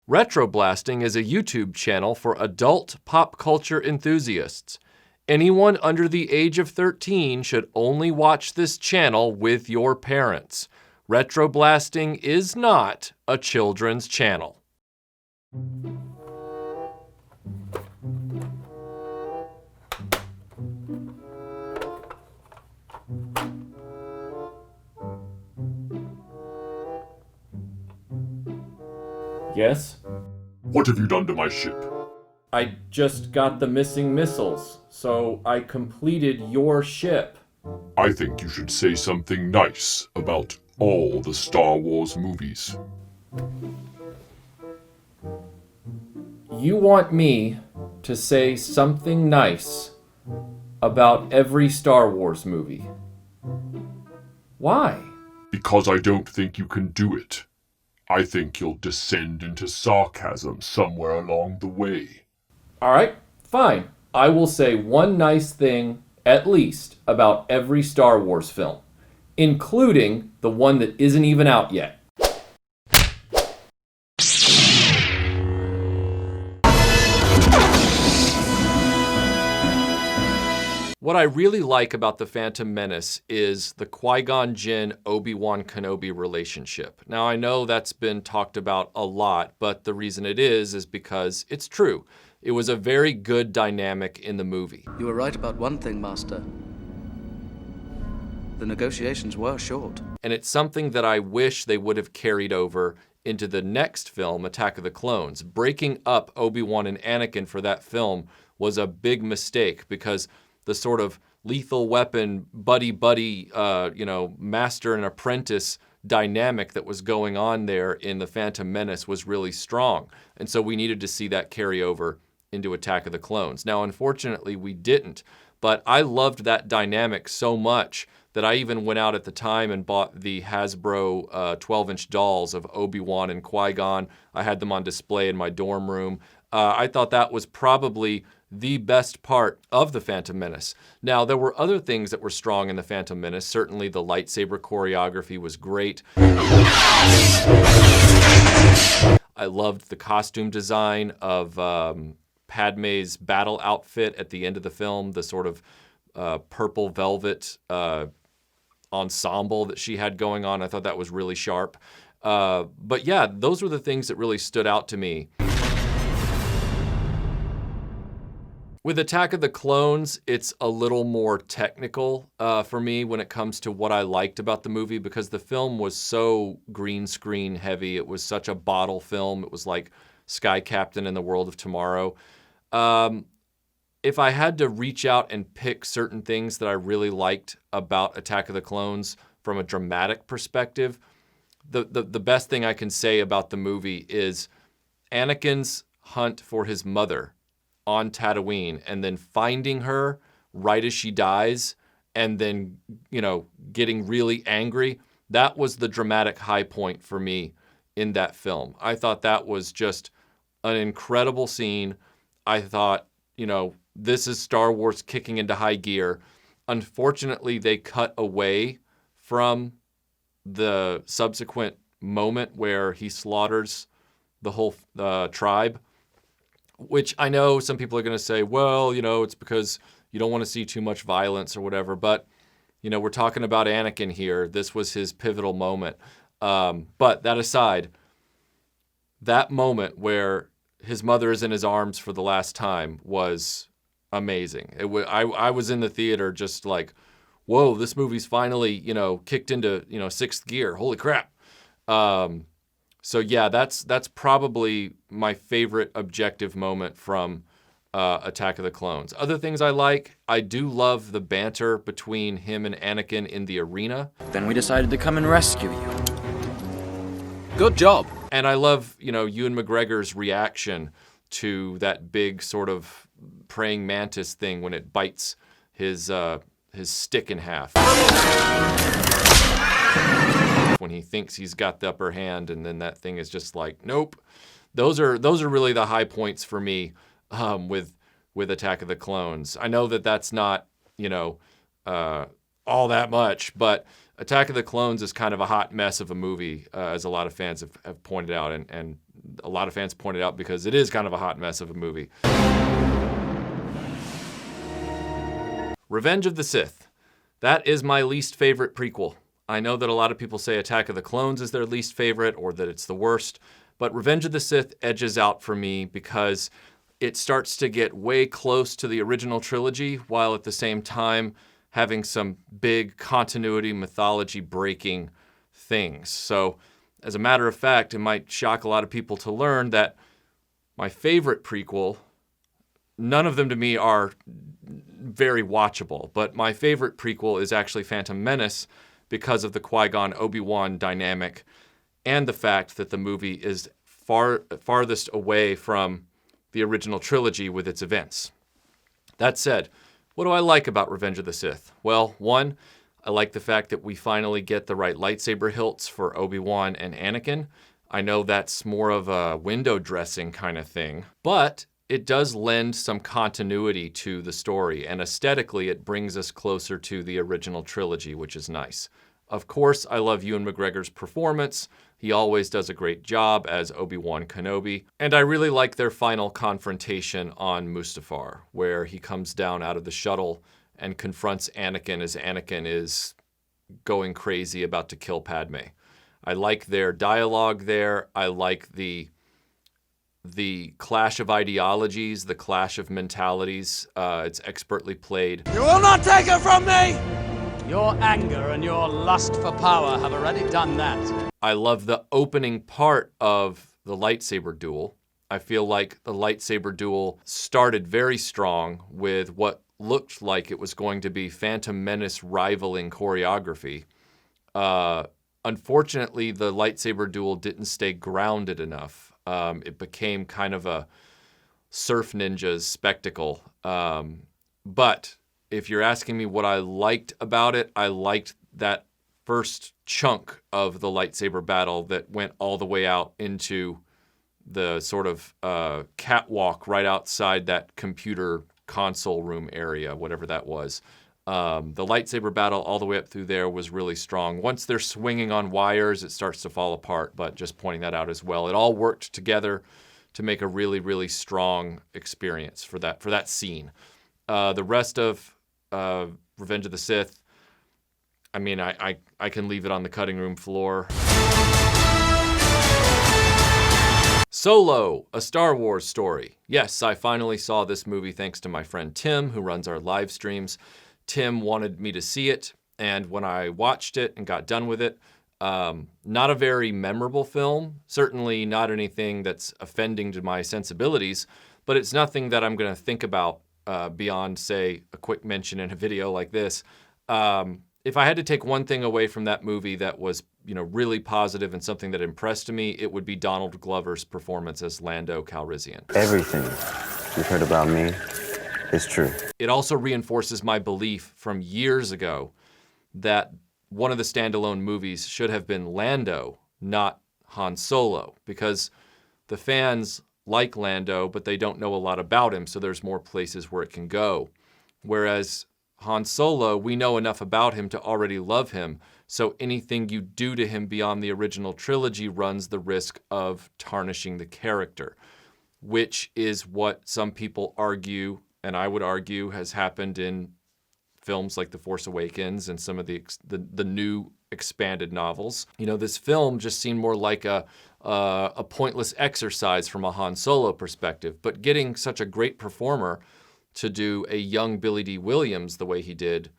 RetroBlasting is a YouTube channel for adult pop culture enthusiasts. Anyone under the age of 13 should only watch this channel with your parents. RetroBlasting is not a children's channel. Yes? What have you done to my ship? I just got the missing missiles, so I completed your ship. I think you should say something nice about all the Star Wars movies. You want me to say something nice about every Star Wars movie? Why? Because I don't think you can do it. I think you'll descend into sarcasm somewhere along the way. Alright, fine. I will say one nice thing, at least, about every Star Wars film, including the one that isn't even out yet. What I really like about The Phantom Menace is the Qui-Gon Jinn Obi-Wan Kenobi relationship. Now, I know that's been talked about a lot, but the reason it is because it's true. It was a very good dynamic in the movie. You were right about one thing, Master. The negotiations were short. And it's something that I wish they would have carried over into the next film, Attack of the Clones. Breaking up Obi-Wan and Anakin for that film was a big mistake because the sort of lethal weapon, buddy-buddy, master and apprentice dynamic that was going on there in The Phantom Menace was really strong. And so we needed to see that carry over into Attack of the Clones. Now, unfortunately, we didn't. But I loved that dynamic so much that I even went out at the time and bought the Hasbro 12-inch dolls of Obi-Wan and Qui-Gon. I had them on display in my dorm room. I thought that was probably the best part of The Phantom Menace. Now, there were other things that were strong in The Phantom Menace. Certainly the lightsaber choreography was great. I loved the costume design of Padme's battle outfit at the end of the film, the sort of purple velvet ensemble that she had going on. I thought that was really sharp. But yeah, those were the things that really stood out to me. With Attack of the Clones, it's a little more technical for me when it comes to what I liked about the movie because the film was so green screen heavy. It was such a bottle film. It was like Sky Captain in the World of Tomorrow. If I had to reach out and pick certain things that I really liked about Attack of the Clones from a dramatic perspective, the best thing I can say about the movie is Anakin's hunt for his mother on Tatooine and then finding her right as she dies and then, getting really angry. That was the dramatic high point for me in that film. I thought that was just an incredible scene. I thought, this is Star Wars kicking into high gear. Unfortunately, they cut away from the subsequent moment where he slaughters the whole tribe, which I know some people are going to say, well, it's because you don't want to see too much violence or whatever. But, we're talking about Anakin here. This was his pivotal moment. But that aside, that moment where his mother is in his arms for the last time was amazing. I was in the theater just like, whoa, this movie's finally, kicked into, sixth gear. Holy crap. So yeah, that's probably my favorite objective moment from Attack of the Clones. Other things I do love the banter between him and Anakin in the arena. Then we decided to come and rescue you. Good job. And I love, Ewan McGregor's reaction to that big sort of praying mantis thing when it bites his stick in half. When he thinks he's got the upper hand and then that thing is just like, nope. Those are really the high points for me with Attack of the Clones. I know that that's not, all that much, but Attack of the Clones is kind of a hot mess of a movie, as a lot of fans have pointed out, and a lot of fans pointed out because it is kind of a hot mess of a movie. Revenge of the Sith. That is my least favorite prequel. I know that a lot of people say Attack of the Clones is their least favorite or that it's the worst, but Revenge of the Sith edges out for me because it starts to get way close to the original trilogy while at the same time having some big continuity, mythology breaking things. So as a matter of fact, it might shock a lot of people to learn that my favorite prequel, none of them to me are very watchable, but my favorite prequel is actually Phantom Menace because of the Qui-Gon Obi-Wan dynamic and the fact that the movie is farthest away from the original trilogy with its events. That said, what do I like about Revenge of the Sith? Well, one, I like the fact that we finally get the right lightsaber hilts for Obi-Wan and Anakin. I know that's more of a window dressing kind of thing, but it does lend some continuity to the story, and aesthetically it brings us closer to the original trilogy, which is nice. Of course, I love Ewan McGregor's performance. He always does a great job as Obi-Wan Kenobi. And I really like their final confrontation on Mustafar, where he comes down out of the shuttle and confronts Anakin as Anakin is going crazy about to kill Padme. I like their dialogue there. I like the clash of ideologies, the clash of mentalities. It's expertly played. You will not take her from me! Your anger and your lust for power have already done that. I love the opening part of the lightsaber duel. I feel like the lightsaber duel started very strong with what looked like it was going to be Phantom Menace rivaling choreography. Unfortunately, the lightsaber duel didn't stay grounded enough. It became kind of a surf ninjas spectacle. But if you're asking me what I liked about it, I liked that first chunk of the lightsaber battle that went all the way out into the sort of catwalk right outside that computer console room area, whatever that was. The lightsaber battle all the way up through there was really strong. Once they're swinging on wires, it starts to fall apart, but just pointing that out as well. It all worked together to make a really, really strong experience for that scene. The rest of Revenge of the Sith, I mean, I can leave it on the cutting room floor. Solo, a Star Wars story. Yes, I finally saw this movie thanks to my friend Tim, who runs our live streams. Tim wanted me to see it, and when I watched it and got done with it, not a very memorable film, certainly not anything that's offending to my sensibilities, but it's nothing that I'm going to think about beyond, say, a quick mention in a video like this. If I had to take one thing away from that movie that was, really positive and something that impressed me, it would be Donald Glover's performance as Lando Calrissian. Everything you've heard about me is true. It also reinforces my belief from years ago that one of the standalone movies should have been Lando, not Han Solo, because the fans like Lando, but they don't know a lot about him, so there's more places where it can go. Whereas Han Solo, we know enough about him to already love him, so anything you do to him beyond the original trilogy runs the risk of tarnishing the character, which is what some people argue, and I would argue has happened in films like The Force Awakens and some of the new expanded novels. This film just seemed more like a pointless exercise from a Han Solo perspective, but getting such a great performer to do a young Billy D. Williams the way he did,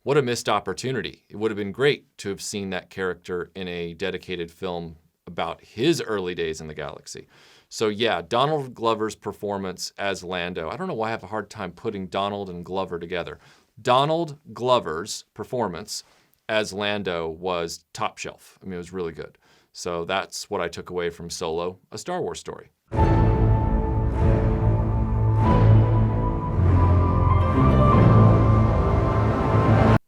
what a missed opportunity. It would have been great to have seen that character in a dedicated film about his early days in the galaxy. So yeah, Donald Glover's performance as Lando, I don't know why I have a hard time putting Donald and Glover together. Donald Glover's performance as Lando was top shelf. I mean, it was really good. So that's what I took away from Solo, a Star Wars story.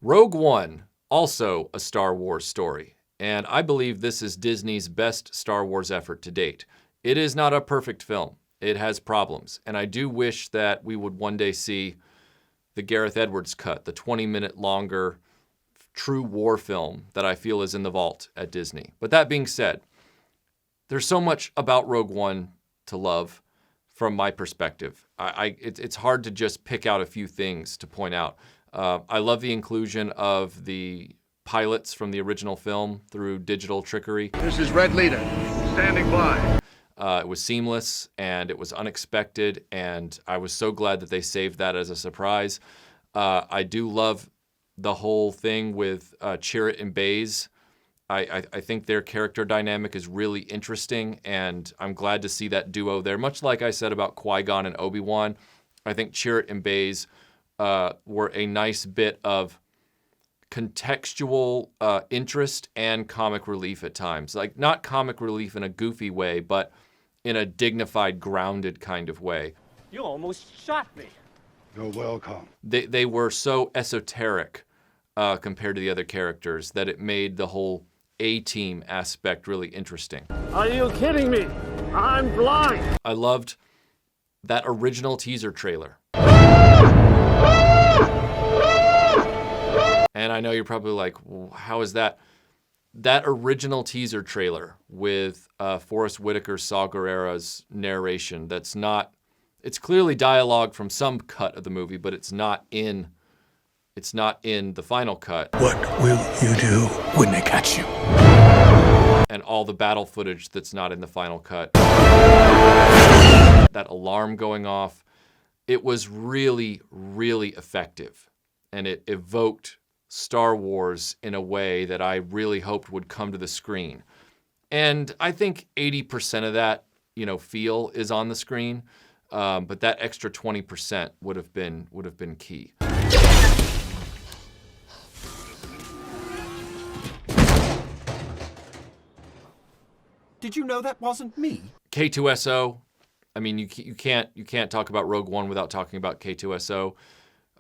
Rogue One, also a Star Wars story, and I believe this is Disney's best Star Wars effort to date. It is not a perfect film. It has problems, and I do wish that we would one day see the Gareth Edwards cut, the 20-minute longer true war film that I feel is in the vault at Disney. But that being said, there's so much about Rogue One to love from my perspective. It's hard to just pick out a few things to point out. I love the inclusion of the pilots from the original film through digital trickery. This is Red Leader, standing by. It was seamless and it was unexpected, and I was so glad that they saved that as a surprise. I do love the whole thing with Chirrut and Baze. I think their character dynamic is really interesting, and I'm glad to see that duo there. Much like I said about Qui-Gon and Obi-Wan, I think Chirrut and Baze were a nice bit of contextual interest and comic relief at times. Like, not comic relief in a goofy way, but in a dignified, grounded kind of way. You almost shot me. You're welcome. They were so esoteric compared to the other characters that it made the whole A-team aspect really interesting. Are you kidding me? I'm blind. I loved that original teaser trailer. And I know you're probably like, well, how is that? That original teaser trailer with Forrest Whitaker's Saw Gerrera's narration, it's clearly dialogue from some cut of the movie, but it's not in the final cut. What will you do when they catch you? And all the battle footage that's not in the final cut. That alarm going off. It was really, really effective. And it evoked Star Wars in a way that I really hoped would come to the screen. And I think 80% of that, feel is on the screen. But that extra 20% would have been key. Did you know that wasn't me? K2SO. I mean, you can't talk about Rogue One without talking about K2SO.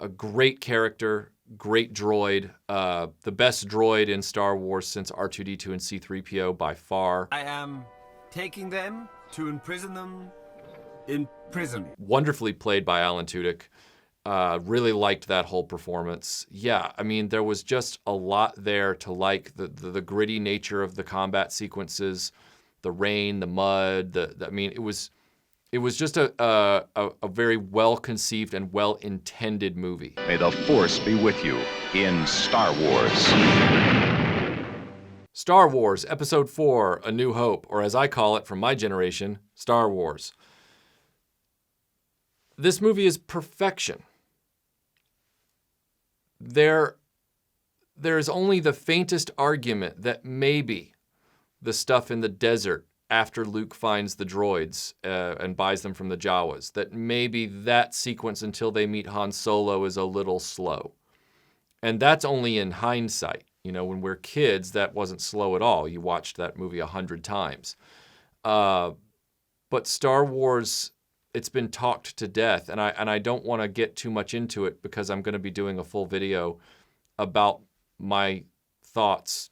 A great character, great droid, the best droid in Star Wars since R2-D2 and C-3PO by far. I am taking them to imprison them in prison. Wonderfully played by Alan Tudyk. Really liked that whole performance. Yeah, I mean, there was just a lot there to like. The gritty nature of the combat sequences, the rain, the mud. It was just a very well-conceived and well-intended movie. May the Force be with you in Star Wars. Star Wars Episode 4, A New Hope, or as I call it from my generation, Star Wars. This movie is perfection. There is only the faintest argument that maybe the stuff in the desert after Luke finds the droids and buys them from the Jawas, that maybe that sequence until they meet Han Solo is a little slow. And that's only in hindsight. When we're kids, that wasn't slow at all. You watched that movie 100 times. But Star Wars, it's been talked to death, and I don't want to get too much into it because I'm going to be doing a full video about my thoughts,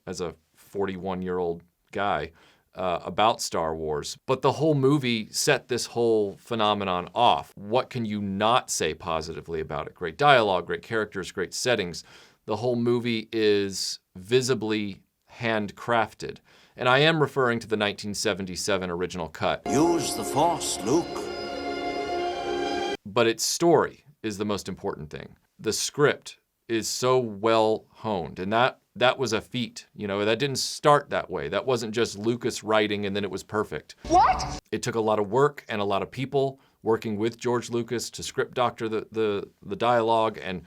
as a 41-year-old guy, about Star Wars. But the whole movie set this whole phenomenon off. What can you not say positively about it? Great dialogue, great characters, great settings. The whole movie is visibly handcrafted. And I am referring to the 1977 original cut. Use the Force, Luke. But its story is the most important thing. The script is so well honed, and that was a feat. That didn't start that way. That wasn't just Lucas writing and then it was perfect. What? It took a lot of work and a lot of people working with George Lucas to script doctor the dialogue and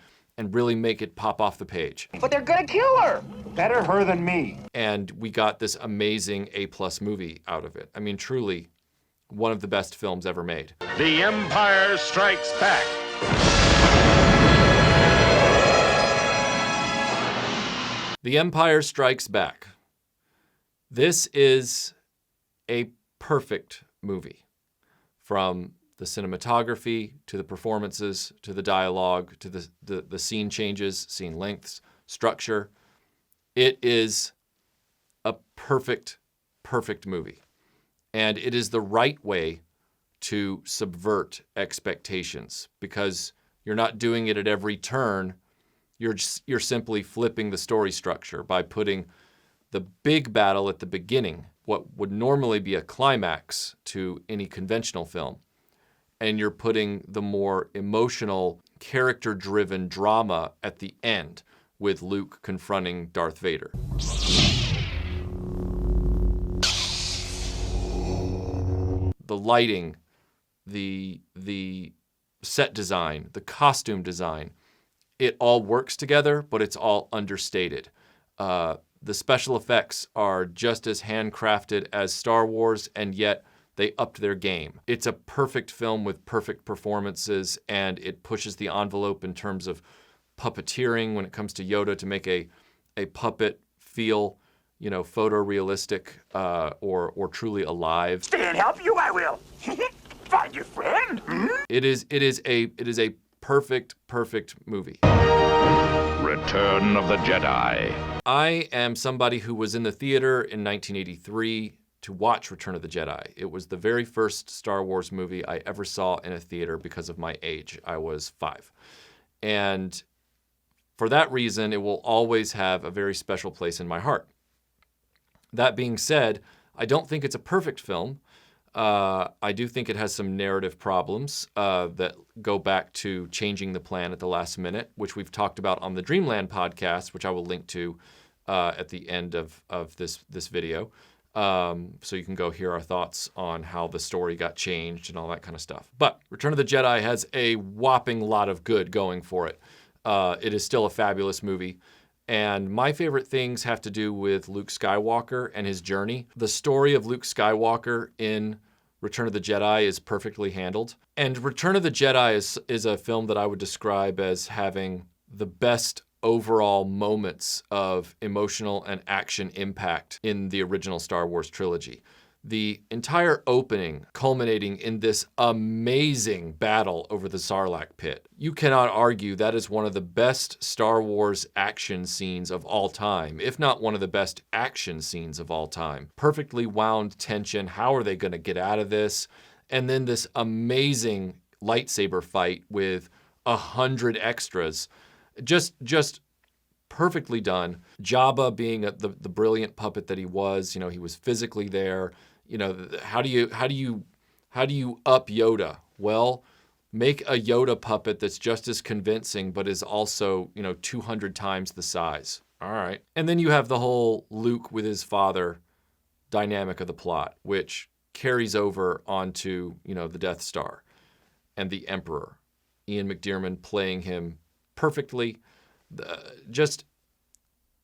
really make it pop off the page. But they're gonna kill her. Better her than me. And we got this amazing A+ movie out of it. I mean, truly, one of the best films ever made. The Empire Strikes Back. The Empire Strikes Back. This is a perfect movie. From the cinematography, to the performances, to the dialogue, to the scene changes, scene lengths, structure. It is a perfect movie. And it is the right way to subvert expectations because you're not doing it at every turn. You're simply flipping the story structure by putting the big battle at the beginning, what would normally be a climax to any conventional film, and you're putting the more emotional, character-driven drama at the end with Luke confronting Darth Vader. The lighting, the set design, the costume design, it all works together, but it's all understated. The special effects are just as handcrafted as Star Wars, and yet they upped their game. It's a perfect film with perfect performances, and it pushes the envelope in terms of puppeteering when it comes to Yoda to make a puppet feel, photorealistic or truly alive. Stay and help you, I will. Find your friend. It is a perfect movie. Return of the Jedi. I am somebody who was in the theater in 1983 to watch Return of the Jedi. It was the very first Star Wars movie I ever saw in a theater because of my age. I was 5. And for that reason, it will always have a very special place in my heart. That being said, I don't think it's a perfect film. I do think it has some narrative problems that go back to changing the plan at the last minute, which we've talked about on the Dreamland podcast, which I will link to at the end of this video. So you can go hear our thoughts on how the story got changed and all that kind of stuff. But Return of the Jedi has a whopping lot of good going for it. It is still a fabulous movie. And my favorite things have to do with Luke Skywalker and his journey. The story of Luke Skywalker in Return of the Jedi is perfectly handled. And Return of the Jedi is a film that I would describe as having the best overall moments of emotional and action impact in the original Star Wars trilogy. The entire opening culminating in this amazing battle over the Sarlacc pit. You cannot argue that is one of the best Star Wars action scenes of all time, if not one of the best action scenes of all time. Perfectly wound tension. How are they going to get out of this? And then this amazing lightsaber fight with 100 extras. Just perfectly done. Jabba being the brilliant puppet that he was, he was physically there. How do you up Yoda? Well, make a Yoda puppet that's just as convincing, but is also, 200 times the size. All right. And then you have the whole Luke with his father dynamic of the plot, which carries over onto, the Death Star and the Emperor. Ian McDiarmid playing him perfectly.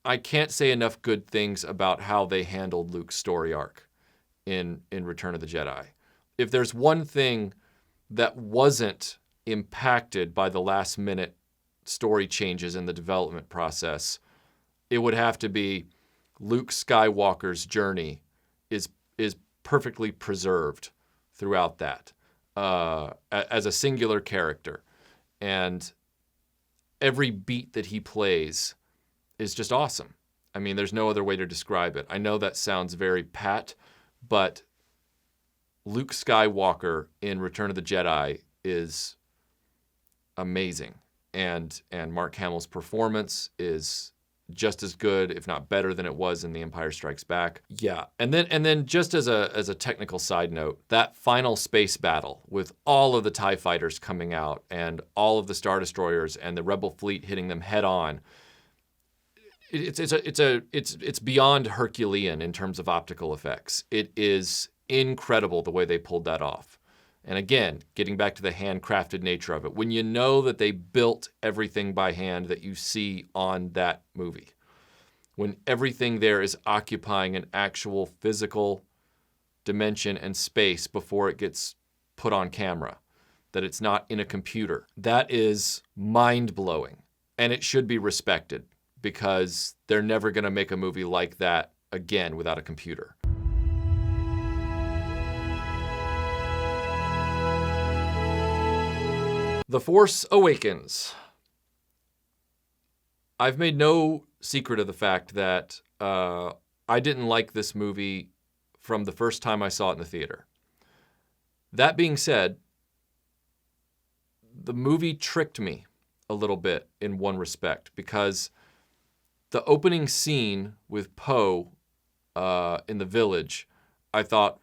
I can't say enough good things about how they handled Luke's story arc in Return of the Jedi. If there's one thing that wasn't impacted by the last minute story changes in the development process, it would have to be Luke Skywalker's journey is perfectly preserved throughout that as a singular character. And every beat that he plays is just awesome. I mean, there's no other way to describe it. I know that sounds very pat, but Luke Skywalker in Return of the Jedi is amazing. And Mark Hamill's performance is just as good, if not better, than it was in The Empire Strikes Back. Yeah. And then just as a technical side note, that final space battle with all of the TIE fighters coming out and all of the Star Destroyers and the Rebel fleet hitting them head on, it's beyond Herculean in terms of optical effects. It is incredible the way they pulled that off. And again, getting back to the handcrafted nature of it, when you know that they built everything by hand that you see on that movie, when everything there is occupying an actual physical dimension and space before it gets put on camera, that it's not in a computer, that is mind-blowing. And it should be respected, because they're never going to make a movie like that again without a computer. The Force Awakens. I've made no secret of the fact that I didn't like this movie from the first time I saw it in the theater. That being said, the movie tricked me a little bit in one respect, because the opening scene with Poe in the village, I thought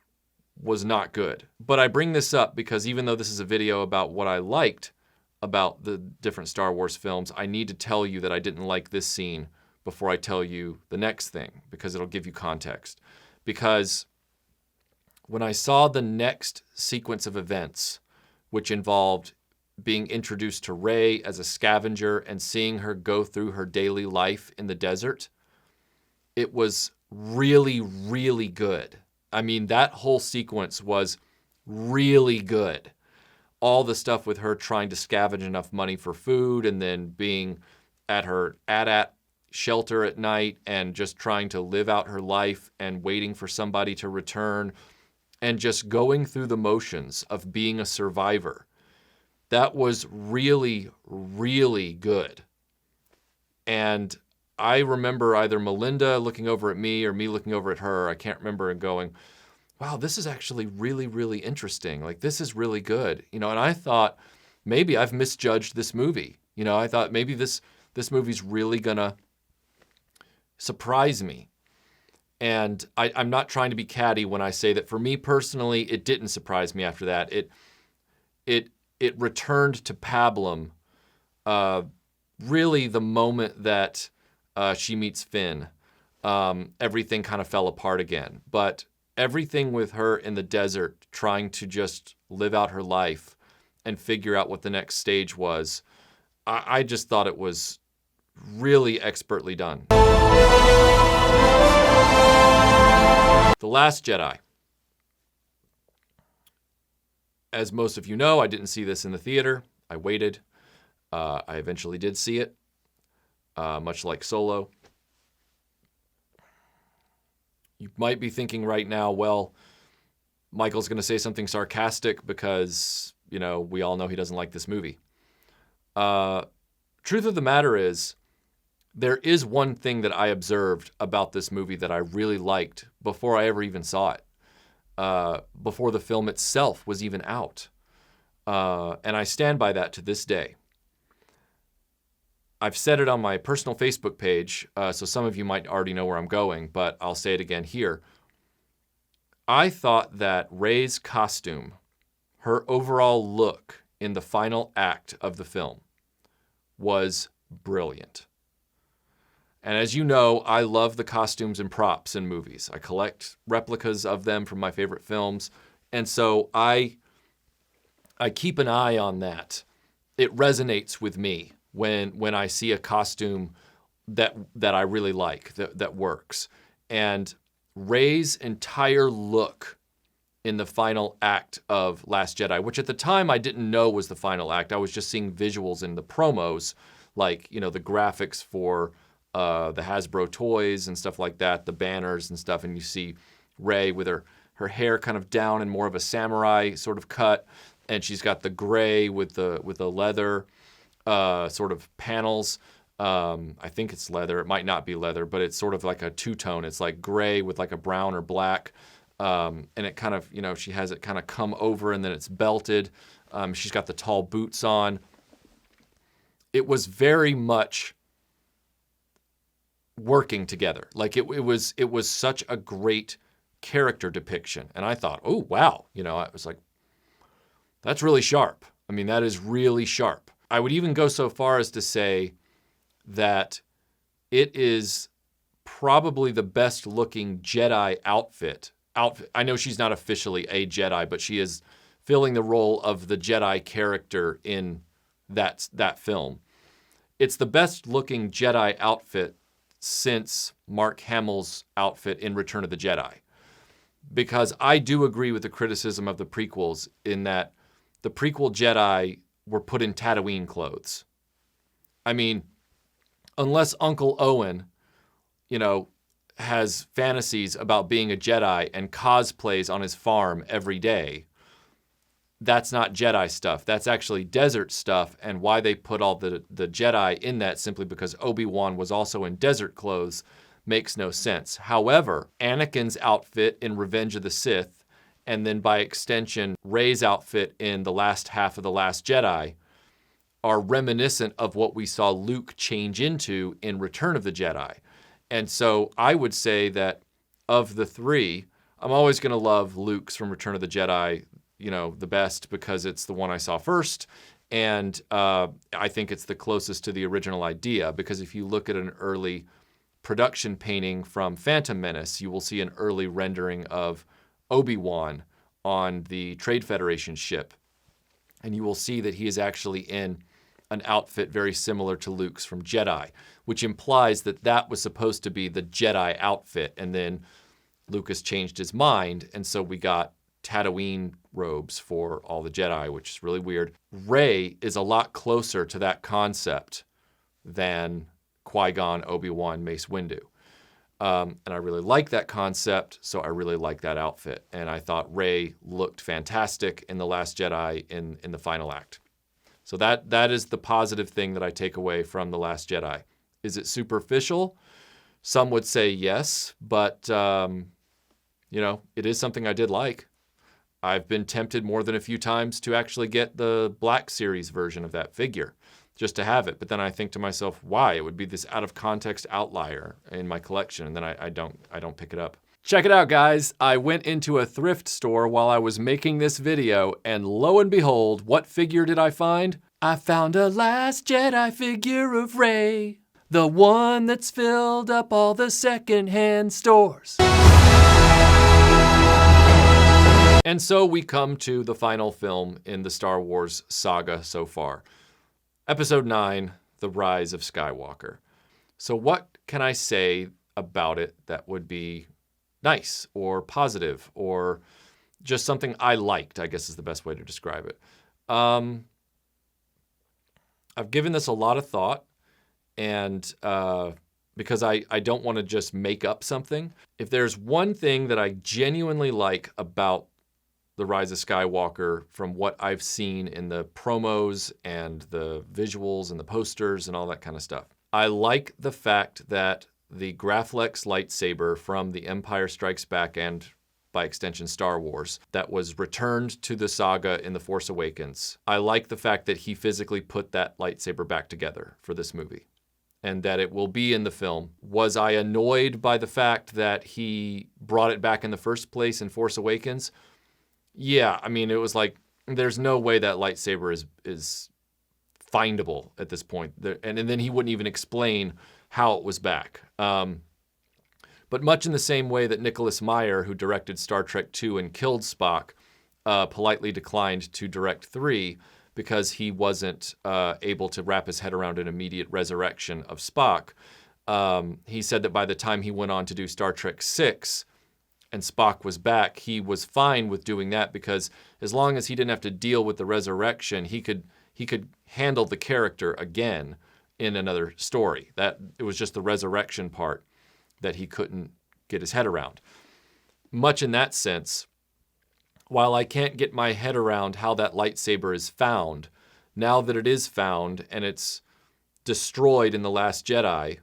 was not good. But I bring this up because even though this is a video about what I liked about the different Star Wars films, I need to tell you that I didn't like this scene before I tell you the next thing, because it'll give you context. Because when I saw the next sequence of events, which involved being introduced to Rey as a scavenger and seeing her go through her daily life in the desert, it was really, really good. I mean, that whole sequence was really good. All the stuff with her trying to scavenge enough money for food and then being at her AT-AT shelter at night and just trying to live out her life and waiting for somebody to return and just going through the motions of being a survivor. That was really, really good. And I remember either Melinda looking over at me or me looking over at her, I can't remember, and going, wow, this is actually really, really interesting. Like, this is really good. You know, and I thought, maybe I've misjudged this movie. You know, I thought maybe this movie's really gonna surprise me. And I'm not trying to be catty when I say that for me personally, it didn't surprise me after that. It returned to pablum really the moment that she meets Finn. Everything kind of fell apart again. But everything with her in the desert trying to just live out her life and figure out what the next stage was, I just thought it was really expertly done. The Last Jedi. As most of you know, I didn't see this in the theater. I waited. I eventually did see it, much like Solo. You might be thinking right now, well, Michael's going to say something sarcastic because, you know, we all know he doesn't like this movie. Truth of the matter is, there is one thing that I observed about this movie that I really liked before I ever even saw it, before the film itself was even out. And I stand by that to this day. I've said it on my personal Facebook page, so some of you might already know where I'm going, but I'll say it again here. I thought that Rey's costume, her overall look in the final act of the film, was brilliant. And as you know, I love the costumes and props in movies. I collect replicas of them from my favorite films. And so I keep an eye on that. It resonates with me when I see a costume that I really like, that works. And Rey's entire look in the final act of Last Jedi, which at the time I didn't know was the final act. I was just seeing visuals in the promos, like, you know, the graphics for the Hasbro toys and stuff like that, the banners and stuff, and you see Rey with her hair kind of down in more of a samurai sort of cut, and she's got the gray with the leather sort of panels. I think it's leather. It might not be leather, but it's sort of like a two-tone. It's like gray with like a brown or black, and it kind of, you know, she has it kind of come over and then it's belted. She's got the tall boots on. It was very much working together. Like it was such a great character depiction. And I thought, oh, wow. You know, I was like, that's really sharp. I mean, that is really sharp. I would even go so far as to say that it is probably the best looking Jedi outfit. I know she's not officially a Jedi, but she is filling the role of the Jedi character in that film. It's the best looking Jedi outfit since Mark Hamill's outfit in Return of the Jedi. Because I do agree with the criticism of the prequels in that the prequel Jedi were put in Tatooine clothes. I mean, unless Uncle Owen, you know, has fantasies about being a Jedi and cosplays on his farm every day, that's not Jedi stuff. That's actually desert stuff, and why they put all the Jedi in that simply because Obi-Wan was also in desert clothes makes no sense. However, Anakin's outfit in Revenge of the Sith, and then by extension, Rey's outfit in the last half of The Last Jedi, are reminiscent of what we saw Luke change into in Return of the Jedi. And so I would say that of the three, I'm always going to love Luke's from Return of the Jedi, the best because it's the one I saw first. And I think it's the closest to the original idea, because if you look at an early production painting from Phantom Menace, you will see an early rendering of Obi-Wan on the Trade Federation ship. And you will see that he is actually in an outfit very similar to Luke's from Jedi, which implies that that was supposed to be the Jedi outfit. And then Lucas changed his mind, and so we got Tatooine robes for all the Jedi, which is really weird. Rey is a lot closer to that concept than Qui-Gon, Obi-Wan, Mace Windu. And I really like that concept, so I really like that outfit. And I thought Rey looked fantastic in The Last Jedi in the final act. So that is the positive thing that I take away from The Last Jedi. Is it superficial? Some would say yes, but, it is something I did like. I've been tempted more than a few times to actually get the Black Series version of that figure, just to have it. But then I think to myself, why? It would be this out of context outlier in my collection, and then I don't pick it up. Check it out, guys. I went into a thrift store while I was making this video, and lo and behold, what figure did I find? I found a Last Jedi figure of Rey, the one that's filled up all the secondhand stores. And so we come to the final film in the Star Wars saga so far. Episode 9, The Rise of Skywalker. So what can I say about it that would be nice or positive or just something I liked, I guess is the best way to describe it. I've given this a lot of thought, and because I don't want to just make up something. If there's one thing that I genuinely like about The Rise of Skywalker from what I've seen in the promos and the visuals and the posters and all that kind of stuff, I like the fact that the Graflex lightsaber from The Empire Strikes Back and, by extension, Star Wars, that was returned to the saga in The Force Awakens, I like the fact that he physically put that lightsaber back together for this movie, and that it will be in the film. Was I annoyed by the fact that he brought it back in the first place in Force Awakens? Yeah, I mean, it was like, there's no way that lightsaber is findable at this point. And then he wouldn't even explain how it was back. But much in the same way that Nicholas Meyer, who directed Star Trek II and killed Spock, politely declined to direct 3 because he wasn't able to wrap his head around an immediate resurrection of Spock. He said that by the time he went on to do Star Trek VI, and Spock was back, he was fine with doing that because as long as he didn't have to deal with the resurrection, he could handle the character again in another story. That it was just the resurrection part that he couldn't get his head around. Much in that sense, while I can't get my head around how that lightsaber is found, now that it is found and it's destroyed in The Last Jedi,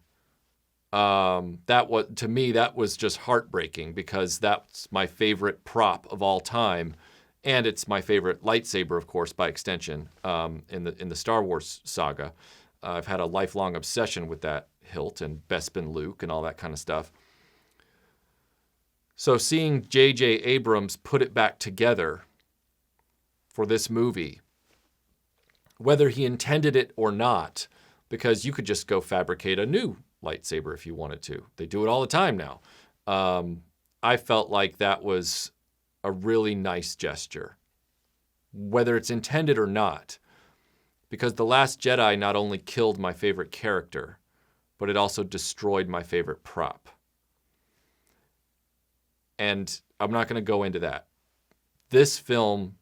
to me, that was just heartbreaking because that's my favorite prop of all time. And it's my favorite lightsaber, of course, by extension, in the Star Wars saga. I've had a lifelong obsession with that hilt and Bespin Luke and all that kind of stuff. So seeing J.J. Abrams put it back together for this movie, whether he intended it or not, because you could just go fabricate a new lightsaber if you wanted to. They do it all the time now. I felt like that was a really nice gesture, whether it's intended or not, because The Last Jedi not only killed my favorite character, but it also destroyed my favorite prop. And I'm not going to go into that. This film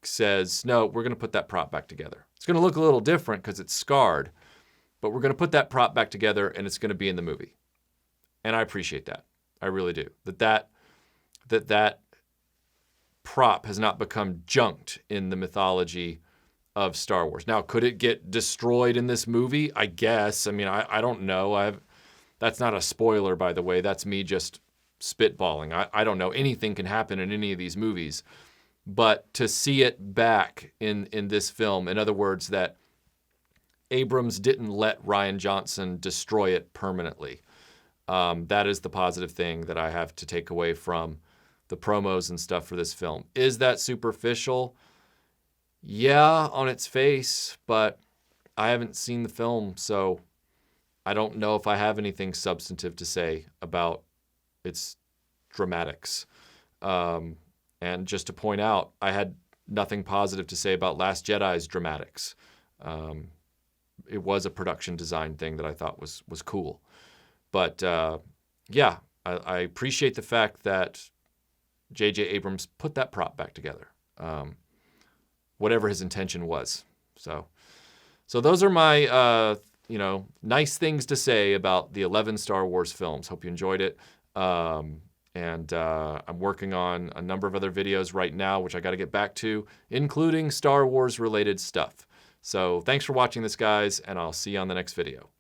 says, no, we're going to put that prop back together. It's going to look a little different because it's scarred, but we're going to put that prop back together and it's going to be in the movie. And I appreciate that. I really do. That prop has not become junked in the mythology of Star Wars. Now, could it get destroyed in this movie? I guess. I mean, I don't know. That's not a spoiler, by the way. That's me just spitballing. I don't know. Anything can happen in any of these movies. But to see it back in this film, in other words, that Abrams didn't let Rian Johnson destroy it permanently. That is the positive thing that I have to take away from the promos and stuff for this film. Is that superficial? Yeah, on its face, but I haven't seen the film, so I don't know if I have anything substantive to say about its dramatics. And just to point out, I had nothing positive to say about Last Jedi's dramatics. It was a production design thing that I thought was cool. But yeah, I appreciate the fact that J.J. Abrams put that prop back together, whatever his intention was. So those are my nice things to say about the 11 Star Wars films. Hope you enjoyed it. And I'm working on a number of other videos right now, which I got to get back to, including Star Wars related stuff. So thanks for watching this, guys, and I'll see you on the next video.